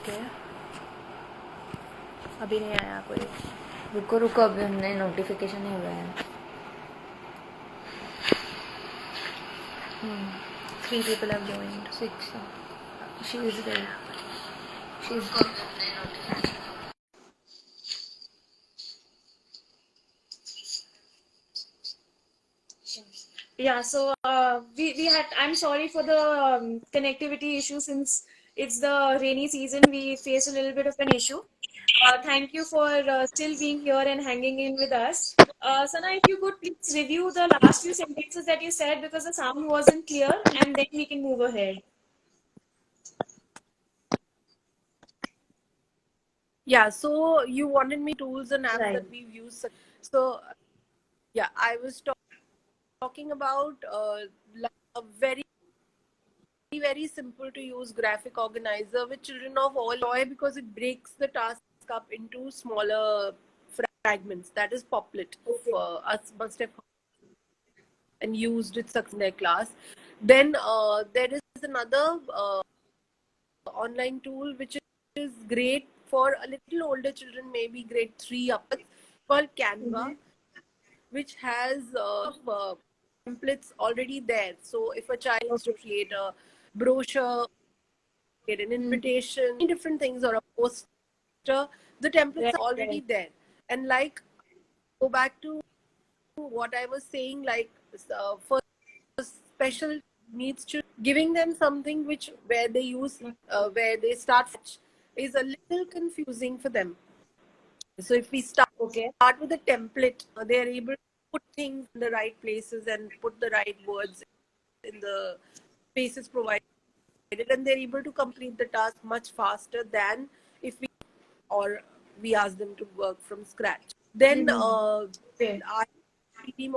Okay, अभी नहीं आया कोई। रुको रुको, अभी हमने नोटिफिकेशन नहीं हुआ है. 3 people have joined. 6. She is there. She's Yeah, so we had. I'm sorry for the connectivity issue since it's the rainy season. We face a little bit of an issue. Thank you for still being here and hanging in with us. Sana, if you could please review the last few sentences that you said because the sound wasn't clear, and then we can move ahead. Yeah, so you wanted me tools and apps Right. that we've used. So, yeah, I was talking about like a very, very simple to use graphic organizer which children of all enjoy because it breaks the task up into smaller fragments. That is Poplet. Okay. Us must have and used it in their class. Then there is another online tool which is great for a little older children, maybe grade 3 upwards, called Canva, Mm-hmm. which has templates already there. So if a child needs to Okay. create a brochure, create an invitation, different things, or a poster, the templates Right. are already Right. there. And like, go back to what I was saying, like for special needs children, giving them something which where they use where they start is a little confusing for them. So if we Okay. start with a template, they are able to put things in the right places and put the right words in the spaces provided, and they're able to complete the task much faster than if or we ask them to work from scratch. Then Mm-hmm. Okay. I 3D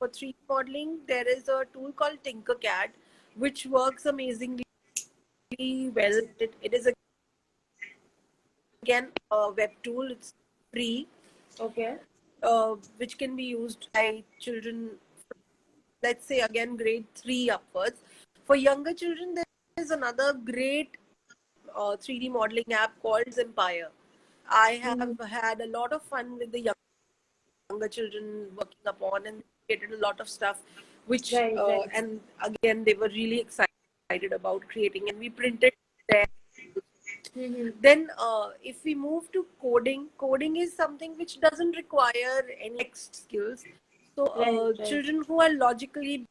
for 3D modeling, there is a tool called Tinkercad, which works amazingly well. It is again a web tool. It's free, Okay. which can be used by children, let's say again grade 3 upwards. For younger children, there is another great 3D modeling app called Empire. I Mm-hmm. have had a lot of fun with the younger children working upon and created a lot of stuff, which Right. Right. and again they were really excited about creating, and we printed there. Mm-hmm. Then if we move to coding is something which doesn't require any text skills. So Right. Right. children who are logically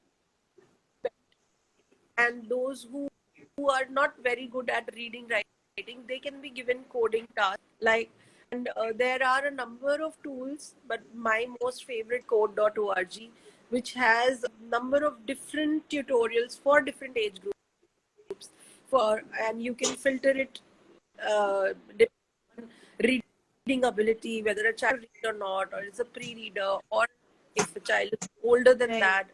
and those who are not very good at reading writing, they can be given coding tasks like, and there are a number of tools, but my most favorite code.org, which has a number of different tutorials for different age groups, for and you can filter it depending on reading ability, whether a child read or not, or is a pre-reader, or if a child is older than Right. that.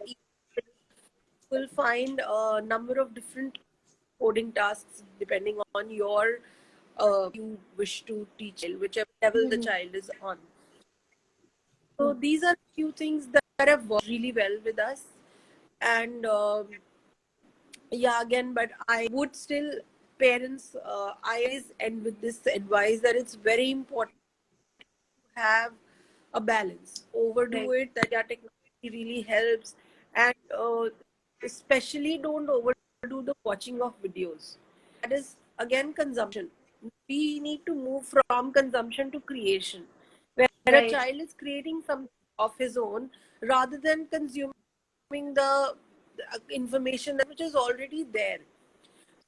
Will find a number of different coding tasks depending on your you wish to teach, whichever level the Mm-hmm. child is on. So these are few things that have worked really well with us. And yeah, again, but I would still parents, I always end with this advice that it's very important to have a balance. Overdo Right. it, that yeah, technology really helps, and especially don't overdo the watching of videos. That is again consumption. We need to move from consumption to creation, where a Right. child is creating something of his own rather than consuming the information which is already there.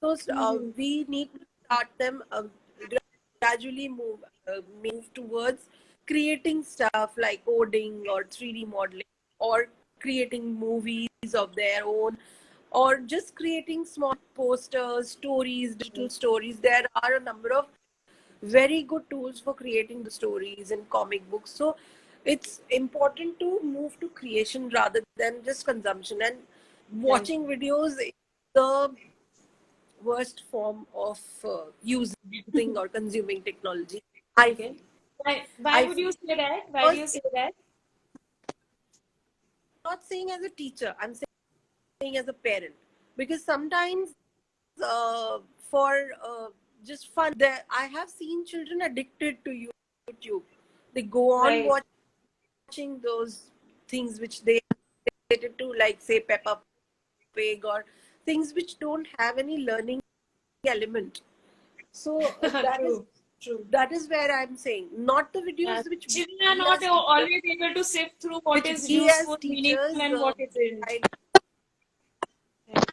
So Mm-hmm. we need to start them gradually move towards creating stuff like coding or 3D modeling, or creating movies of their own, or just creating small posters, stories, digital stories. There are a number of very good tools for creating the stories and comic books. So it's important to move to creation rather than just consumption. And Right. watching videos is the worst form of using or consuming technology. I Okay. feel. Why I would you feel say that? Why do because you say it's that? not saying as a teacher. I'm saying as a parent, because sometimes for just fun. There, I have seen children addicted to YouTube. They go on Right. watching those things which they related to, like say Peppa Pig or things which don't have any learning element. So True. True. that is where I'm saying, not the Yeah. videos which Children are we not as teachers, always able to sift through what which is we as useful, teachers meaningful, and what isn't. guide. Right.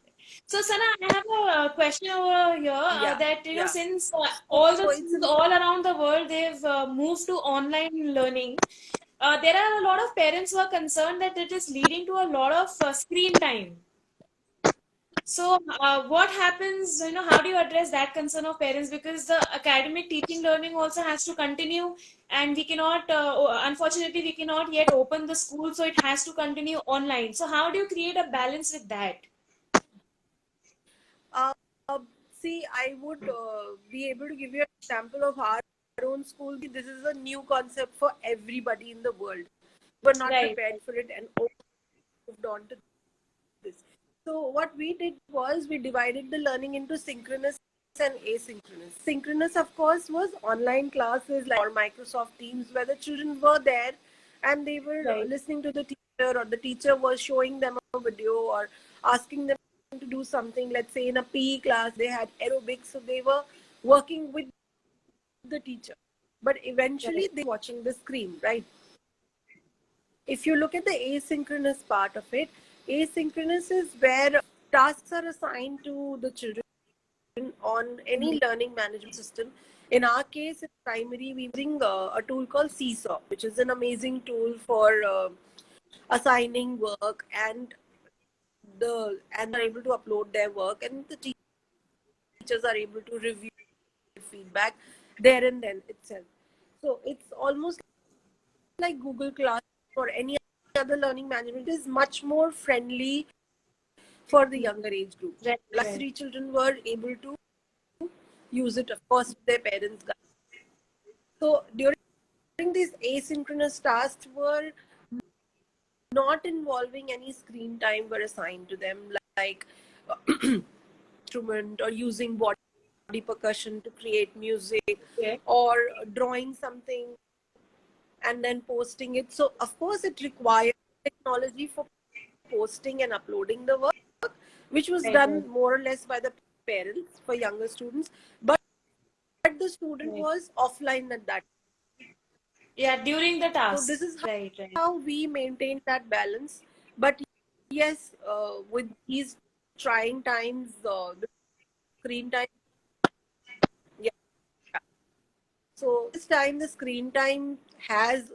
So, Sana, I have a question over here Yeah, that, yeah. since So all the it's schools all around the world, they've moved to online learning, there are a lot of parents who are concerned that it is leading to a lot of screen time. So, what happens, how do you address that concern of parents? Because the academic teaching learning also has to continue, and we cannot, unfortunately, we cannot yet open the school, so it has to continue online. So, how do you create a balance with that? uh, see, I would be able to give you an example of our own school. This is a new concept for everybody in the world. We're not Right. prepared for it and moved on to this. So what we did was we divided the learning into synchronous and asynchronous. Synchronous, of course, was online classes like or Microsoft Teams, where the children were there and they were Right. listening to the teacher, or the teacher was showing them a video or asking them to do something. Let's say in a PE class, they had aerobics, so they were working with the teacher. But eventually, Right. they were watching the screen, right? If you look at the asynchronous part of it, asynchronous is where tasks are assigned to the children on any learning management system. In our case, in primary, we're using a tool called Seesaw, which is an amazing tool for assigning work, and are able to upload their work, and the teachers are able to review feedback there and then itself. So it's almost like Google Class or any other learning management. It is much more friendly for the younger age group. Right. Plus, Right. three children were able to use it, of course, with their parents' guide. So during these asynchronous tasks were not involving any screen time were assigned to them, like instrument or using body percussion to create music Okay. or drawing something and then posting it. So of course it required technology for posting and uploading the work, which was Right. Right. done more or less by the parents for younger students. But the student Right. was offline at that. Yeah, during the So this task. is Right. Right. how we maintain that balance. But yes, with these trying times, the screen time, yeah. So this time the screen time has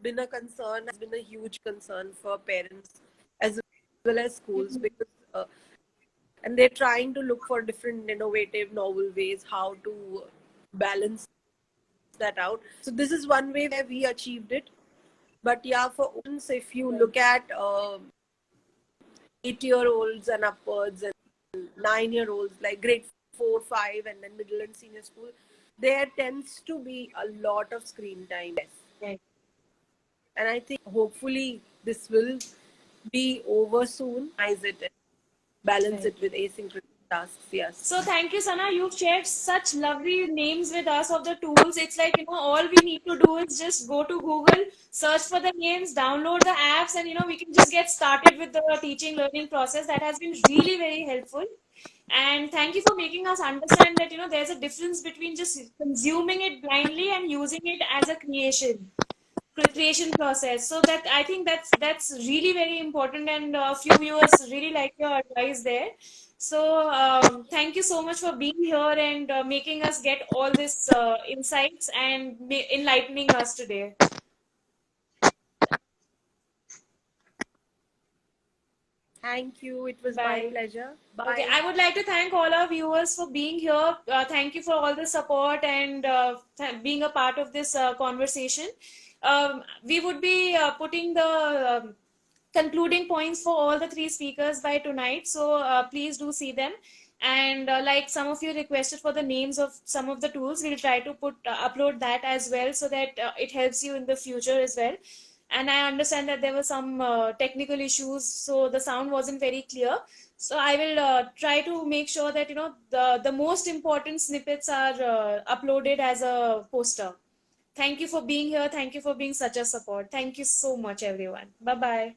been a concern, has been a huge concern for parents as well as schools, Mhm. because and they're trying to look for different innovative novel ways how to balance that out. So this is one way where we achieved it. But yeah, for students, if you look at 8-year-olds and upwards and 9-year-olds, like grade 4, 5, and then middle and senior school, there tends to be a lot of screen time. Yes. Right. And I think hopefully this will be over soon. Is it and balance Right. it with asynchronous tasks? Yes. So thank you, Sana. You've shared such lovely names with us of the tools. It's like, all we need to do is just go to Google, search for the names, download the apps, and, we can just get started with the teaching learning process. That has been really very helpful. And thank you for making us understand that, there's a difference between just consuming it blindly and using it as a creation process. So that I think that's really very important, and a few viewers really like your advice there. So thank you so much for being here and making us get all this insights and enlightening us today. Thank you. It was my Bye. pleasure. Okay, Bye. I would like to thank all our viewers for being here. Thank you for all the support and being a part of this conversation. We would be putting the concluding points for all the three speakers by tonight. So please do see them. And like some of you requested for the names of some of the tools, we'll try to upload that as well, so that it helps you in the future as well. And I understand that there were some technical issues, so the sound wasn't very clear. So I will try to make sure that the most important snippets are uploaded as a poster. Thank you for being here. Thank you for being such a support. Thank you so much, everyone. Bye bye.